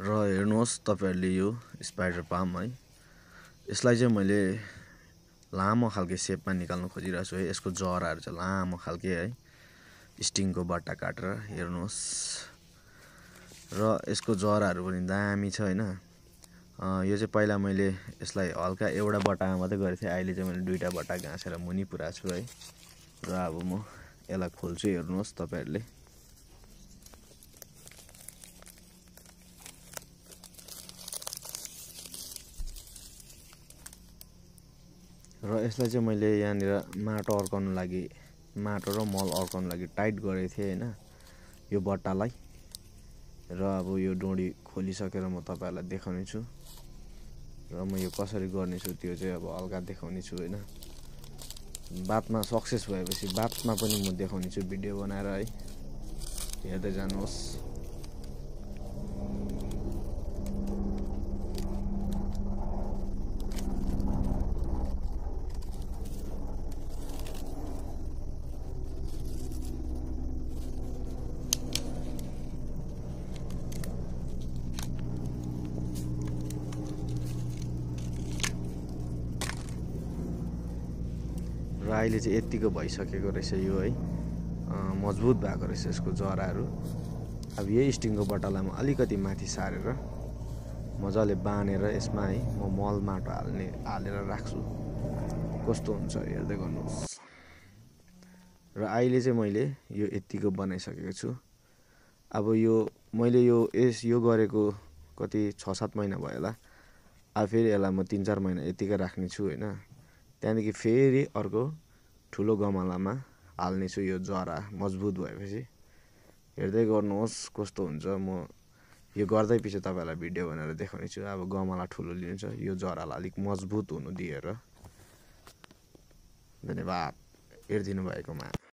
र हेर्नुहोस् तपाईहरुले यो स्पाइडर पाम है, यसलाई चाहिँ मैले लामो खालके शेपमा निकाल्न खोजिरहेको छु है। यसको जराहरु चाहिँ लामो खालके है, स्टिङको बट्टा काटेर हेर्नुहोस्। र यसको जराहरु पनि दामी छ हैन। यो चाहिँ पहिला मैले यसलाई हल्का एउटा बट्टामा मात्रै गरेको थिएँ, अहिले चाहिँ मैले दुईटा बट्टा घाँसेर मुनि पुर्याएको छु है। र अब म यसलाई खोल्छु, हेर्नुहोस् तपाईहरुले। र यसलाई चाहिँ मैले यहाँनिर माटो अड्काउन लागि, माटो र मल अड्काउन लागि टाइट गरेको थिएँ हैन, यो बट्टालाई। र अब यो डोरी खोलिसकेर म तपाईहरुलाई देखाउने छु। र म यो कसरी गर्ने छु त्यो चाहिँ अब हल्का देखाउने छु हैन। बादमा सक्सेस भएपछि बादमा पनि म देखाउने छु भिडियो बनाएर है, हेर्दै जानुहोस्। र अहिले चाहिँ यतिको भइसकेको रहेछ यो है, मजबुत भएको रहेछ यसको जराहरु। अब यही स्टिङको बट्टालाई म अलिकति माथि सारेर मजाले बाँधेर यसमा है म मल माटो हालेर राख्छु, कस्तो हुन्छ हेर्दै गर्नुहोस्। र अहिले चाहिँ मैले यो यतिको बनाइसकेको छु। अब यो मैले यो गरेको कति 6-7 महिना भयो होला। अब फेरि यसलाई म 3-4 महिना यतिकै राख्ने छु हैन। त्यहाँदेखि फेरि अर्को ठुलो गमलामा हाल्ने छु यो जरा मजबुत भएपछि। हेर्दै गर्नुहोस् कस्तो हुन्छ। म यो गर्दै पछि तपाईहरुलाई भिडियो बनाएर देखाउने छु। अब गमला ठुलो लिन्छ, यो जरालाई अलिक मजबुत हुनु दिएर। धन्यवाद हेरिदिनु भएकोमा।